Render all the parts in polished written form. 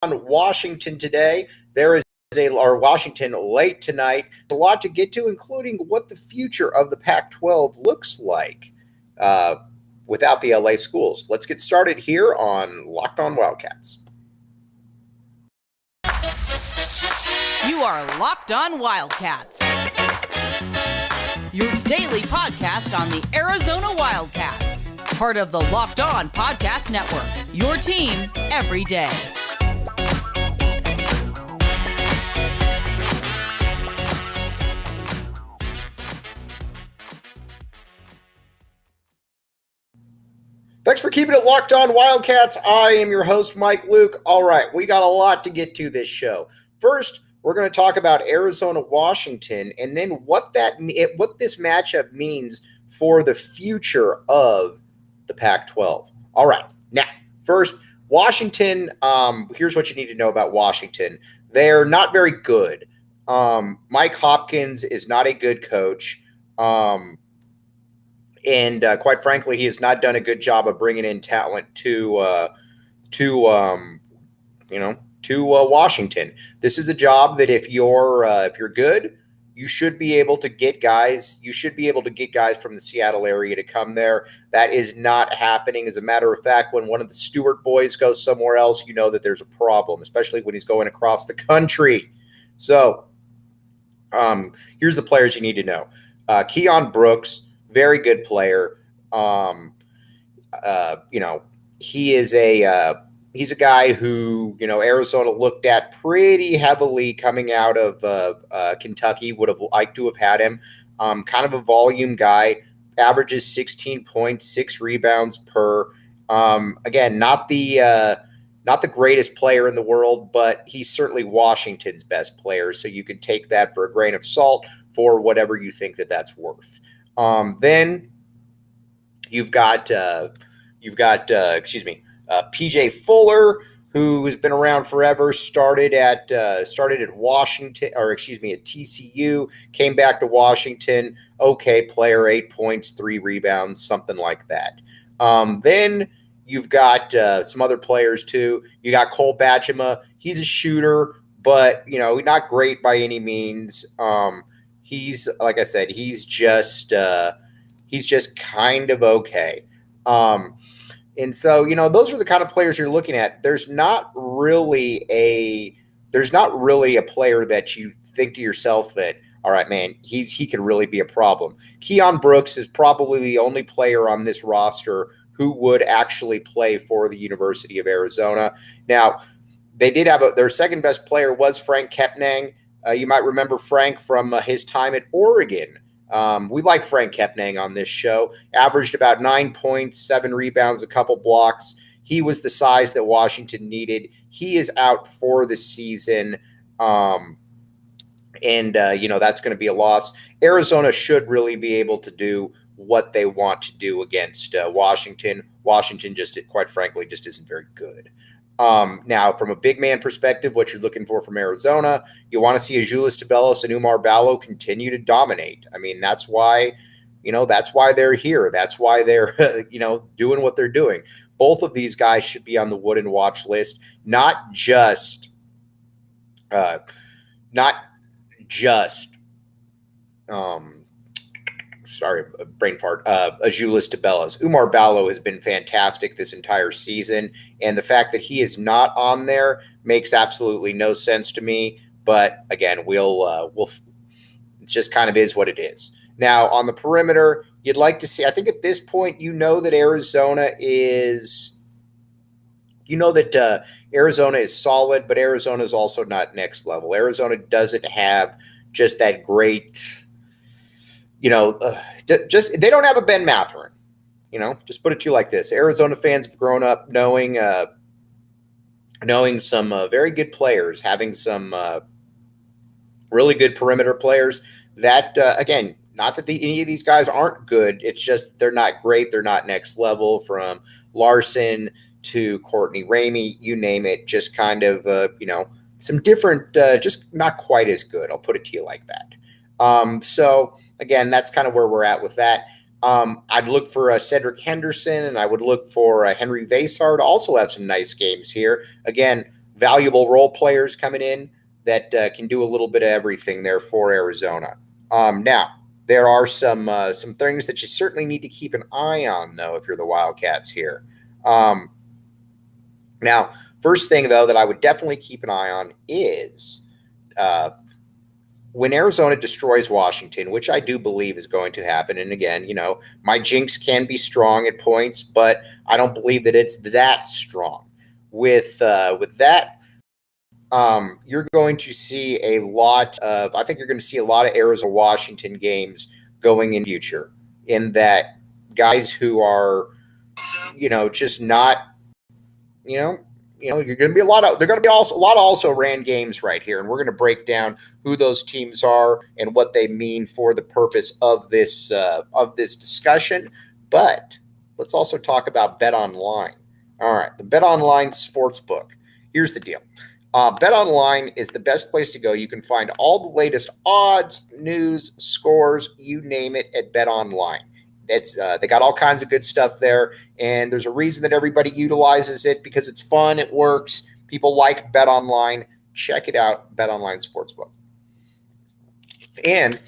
Washington today. There is Washington late tonight. A lot to get to, including what the future of the Pac-12 looks like without the LA schools. Let's get started here on Locked On Wildcats. You are Locked On Wildcats, your daily podcast on the Arizona Wildcats, part of the Locked On Podcast Network, your team every day. Thanks for keeping it locked on, Wildcats. I am your host, Mike Luke. All right, we got a lot to get to this show. First, we're going to talk about Arizona, Washington, and then what this matchup means for the future of the Pac-12. All right, now, first, Washington, here's what you need to know about Washington. They're not very good. Mike Hopkins is not a good coach. And quite frankly, he has not done a good job of bringing in talent to Washington. This is a job that if you're good, you should be able to get guys. You should be able to get guys from the Seattle area to come there. That is not happening. As a matter of fact, when one of the Stewart boys goes somewhere else, you know that there's a problem, especially when he's going across the country. So here's the players you need to know. Keon Brooks. Very good player. He's a guy who, Arizona looked at pretty heavily coming out of Kentucky. Would have liked to have had him. Kind of a volume guy. Averages 16 points, 6 rebounds per. Again, not the greatest player in the world, but he's certainly Washington's best player. So you can take that for a grain of salt for whatever you think that's worth. Then you've got PJ Fuller, who has been around forever, started at Washington, at TCU, came back to Washington. Okay player, 8 points, 3 rebounds, something like that. Then you've got some other players too. You got Cole Bachema. He's a shooter, but not great by any means. He's, like I said, he's just kind of okay. And so, those are the kind of players you're looking at. There's not really a player that you think to yourself that, all right, man, he could really be a problem. Keon Brooks is probably the only player on this roster who would actually play for the University of Arizona. Now, they did have their second best player was Frank Kepnang. You might remember Frank from his time at Oregon. We like Frank Kepnang on this show. Averaged about 9 points, 7 rebounds, a couple blocks. He was the size that Washington needed. He is out for the season, and that's going to be a loss. Arizona should really be able to do what they want to do against Washington. Washington quite frankly, isn't very good. Now, from a big man perspective, what you're looking for from Arizona, you want to see Azuolas Tubelis and Oumar Ballo continue to dominate. I mean, that's why they're here. That's why they're, doing what they're doing. Both of these guys should be on the wood and watch list, not just brain fart. Azuolas Tubelis. Oumar Ballo has been fantastic this entire season, and the fact that he is not on there makes absolutely no sense to me. But again, we'll it just kind of is what it is. Now, on the perimeter, you'd like to see. I think at this point, that Arizona is. Arizona is solid, but Arizona is also not next level. Arizona doesn't have just that great. They don't have a Ben Mathurin. Just put it to you like this: Arizona fans have grown up knowing some very good players, having some really good perimeter players. That again, not that any of these guys aren't good. It's just they're not great. They're not next level. From Larson to Courtney Ramey, you name it. Just kind of some different, just not quite as good. I'll put it to you like that. So again, that's kind of where we're at with that. I'd look for Cedric Henderson, and I would look for Henry Vasar to also have some nice games here. Again, valuable role players coming in that can do a little bit of everything there for Arizona. Now, there are some things that you certainly need to keep an eye on, though, if you're the Wildcats here. Now, first thing, though, that I would definitely keep an eye on is when Arizona destroys Washington, which I do believe is going to happen. And again, my jinx can be strong at points, but I don't believe that it's that strong. With that, you're going to see a lot of Arizona Washington games going in future, in that guys who are, just not, you're going to be they're going to be also a lot of also ran games right here. And we're going to break down who those teams are and what they mean for the purpose of this discussion. But let's also talk about BetOnline. All right. The BetOnline Sportsbook. Here's the deal. BetOnline is the best place to go. You can find all the latest odds, news, scores, you name it, at BetOnline. They got all kinds of good stuff there, and there's a reason that everybody utilizes it, because it's fun, it works. People like BetOnline. Check it out, BetOnline Sportsbook. And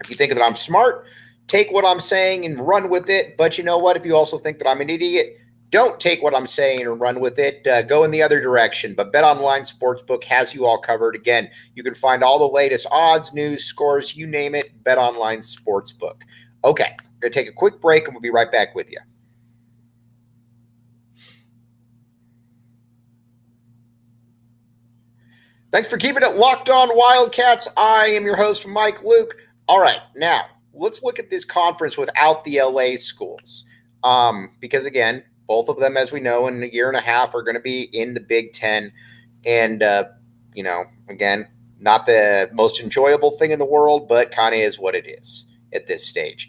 if you think that I'm smart, take what I'm saying and run with it. But you know what? If you also think that I'm an idiot, don't take what I'm saying and run with it. Go in the other direction. But BetOnline Sportsbook has you all covered. Again, you can find all the latest odds, news, scores, you name it, BetOnline Sportsbook. Okay, we're going to take a quick break, and we'll be right back with you. Thanks for keeping it locked on, Wildcats. I am your host, Mike Luke. All right, now let's look at this conference without the LA schools. Because again, both of them, as we know, in a year and a half are going to be in the Big Ten. And, again, not the most enjoyable thing in the world, but kind of is what it is at this stage.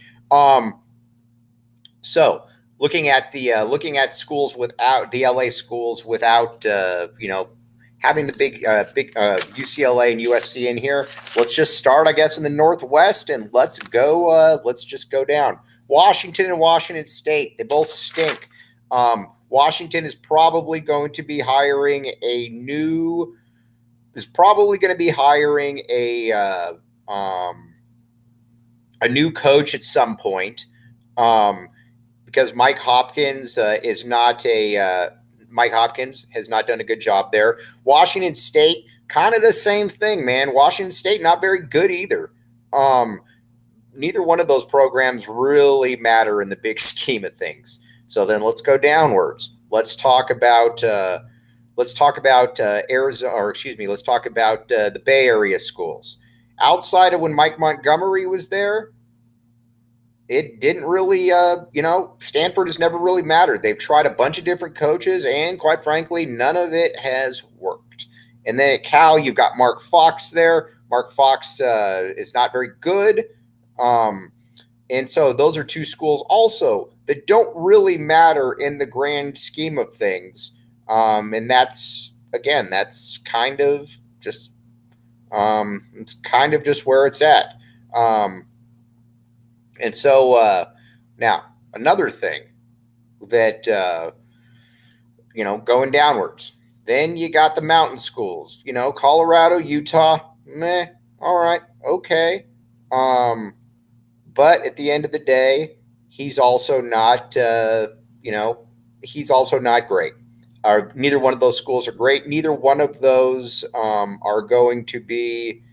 So looking at schools without the LA schools, without, having the big UCLA and USC in here, let's just start, I guess, in the Northwest, and let's just go down. Washington and Washington State, they both stink. Washington is probably going to be hiring a new coach at some point, because Mike Hopkins has not done a good job there. Washington State, kind of the same thing, man. Washington State, not very good either. Neither one of those programs really matter in the big scheme of things. So then let's go downwards. Let's talk about Arizona, let's talk about the Bay Area schools. Outside of when Mike Montgomery was there, it didn't really, Stanford has never really mattered. They've tried a bunch of different coaches, and quite frankly, none of it has worked. And then at Cal, you've got Mark Fox there. Mark Fox is not very good. And so those are two schools also that don't really matter in the grand scheme of things. And that's kind of just, it's kind of just where it's at. And so now another thing that, going downwards, then you got the mountain schools, Colorado, Utah, meh, all right, okay. But at the end of the day, he's also not great. Neither one of those schools are great. Neither one of those are going to be.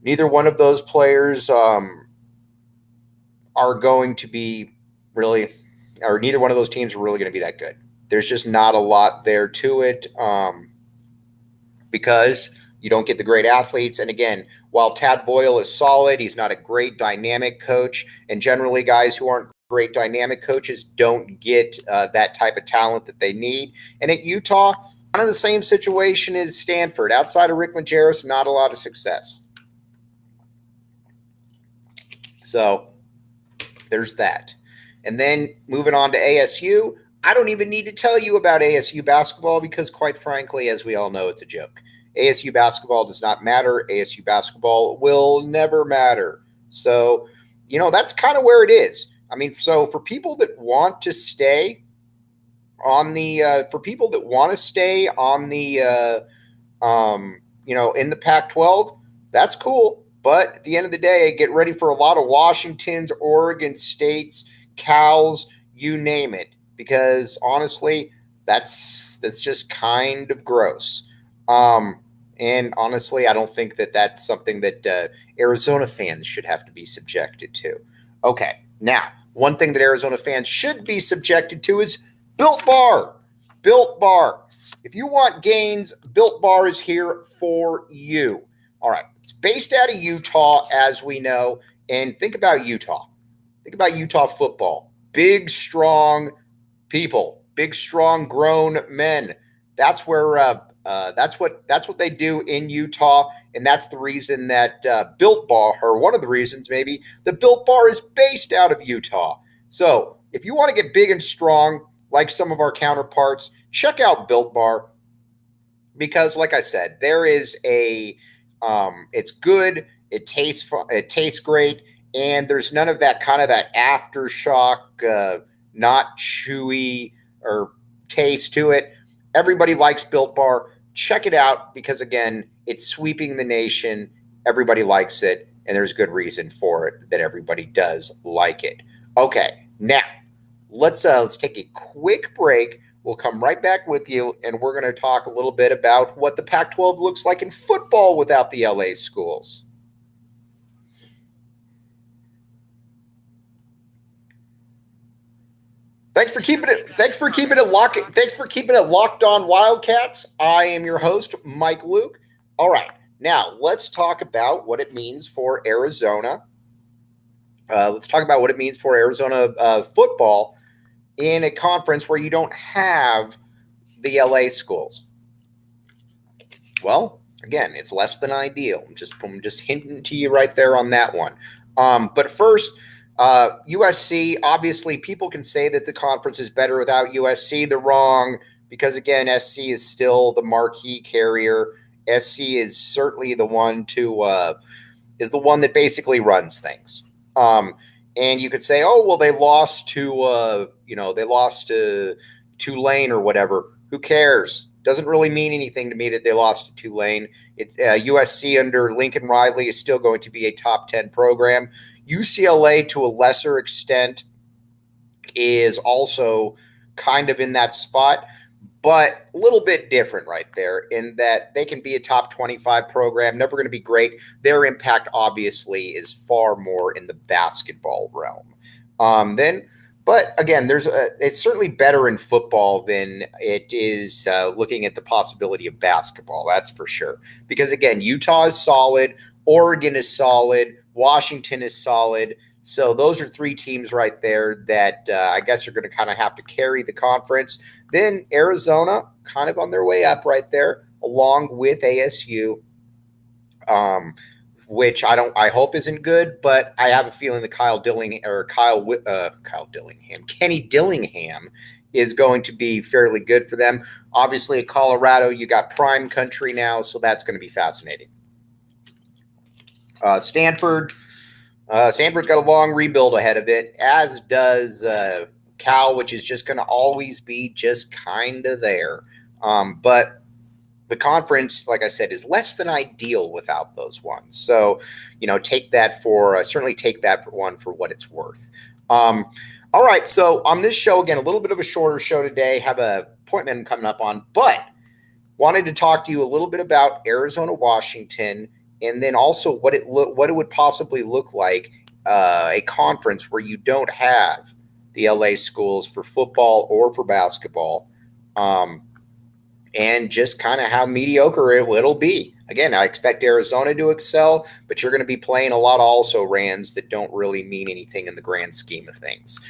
Neither one of those players are going to be really, or neither one of those teams are really going to be that good. There's just not a lot there to it, because you don't get the great athletes. And again, while Tad Boyle is solid, he's not a great dynamic coach. And generally, guys who aren't great dynamic coaches don't get that type of talent that they need. And at Utah, kind of the same situation as Stanford. Outside of Rick Majerus, not a lot of success. So there's that. And then moving on to ASU, I don't even need to tell you about ASU basketball because, quite frankly, as we all know, it's a joke. ASU basketball does not matter. ASU basketball will never matter. So, that's kind of where it is. I mean, so for people that want to stay on the for people that want to stay on the in the Pac-12, that's cool. But at the end of the day, get ready for a lot of Washingtons, Oregon States, Cals, you name it, because honestly, that's just kind of gross. And honestly, I don't think that that's something that Arizona fans should have to be subjected to. Okay, now, one thing that Arizona fans should be subjected to is Built Bar. Built Bar. If you want gains, Built Bar is here for you. All right, it's based out of Utah, as we know. And think about Utah. Think about Utah football. Big, strong people. Big, strong, grown men. That's where that's what they do in Utah, and that's the reason that Built Bar, or one of the reasons maybe, the Built Bar is based out of Utah. So if you want to get big and strong like some of our counterparts, check out Built Bar, because like I said, there is it's good, it tastes great, and there's none of that kind of that aftershock, not chewy or taste to it. Everybody likes Built Bar. Check it out, because again, it's sweeping the nation. Everybody likes it, and there's good reason for it that everybody does like it. Okay, now let's take a quick break. We'll come right back with you, and we're going to talk a little bit about what the Pac-12 looks like in football without the LA schools. Thanks for keeping it locked on Wildcats. I am your host, Mike Luke. All right, now let's talk about what it means for Arizona. Let's talk about what it means for Arizona football in a conference where you don't have the LA schools. Well, again, it's less than ideal. I'm just hinting to you right there on that one. But first, USC, obviously, people can say that the conference is better without USC. They're wrong, because, again, SC is still the marquee carrier. SC is certainly the one that basically runs things. And you could say, oh, well, they lost to Tulane or whatever. Who cares? Doesn't really mean anything to me that they lost to Tulane. USC under Lincoln Riley is still going to be a top 10 program. UCLA, to a lesser extent, is also kind of in that spot, but a little bit different right there in that they can be a top 25 program, never going to be great. Their impact, obviously, is far more in the basketball realm. But again, it's certainly better in football than it is looking at the possibility of basketball. That's for sure. Because again, Utah is solid, Oregon is solid, Washington is solid. So those are three teams right there that I guess are going to kind of have to carry the conference. Then Arizona, kind of on their way up right there, along with ASU, which I hope isn't good, but I have a feeling that Kenny Dillingham is going to be fairly good for them. Obviously, at Colorado, you got prime country now, so that's going to be fascinating. Stanford's got a long rebuild ahead of it, as does Cal, which is just going to always be just kind of there. But the conference, like I said, is less than ideal without those ones. So, certainly take that for one for what it's worth. All right. So on this show, again, a little bit of a shorter show today, have an appointment coming up on, but wanted to talk to you a little bit about Arizona, Washington, and then also what it would possibly look like a conference where you don't have the LA schools for football or for basketball, and just kind of how mediocre it'll be. Again, I expect Arizona to excel, but you're going to be playing a lot of also-rans that don't really mean anything in the grand scheme of things.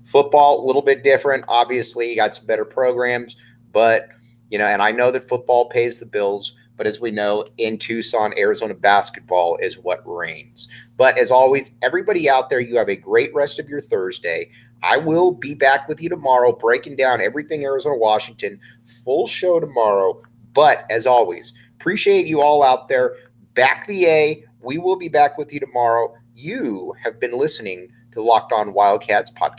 Football, a little bit different. Obviously, you got some better programs, but, and I know that football pays the bills, but as we know, in Tucson, Arizona basketball is what reigns. But as always, everybody out there, you have a great rest of your Thursday. I will be back with you tomorrow, breaking down everything Arizona, Washington. Full show tomorrow. But as always, appreciate you all out there. Back the A. We will be back with you tomorrow. You have been listening to Locked On Wildcats podcast.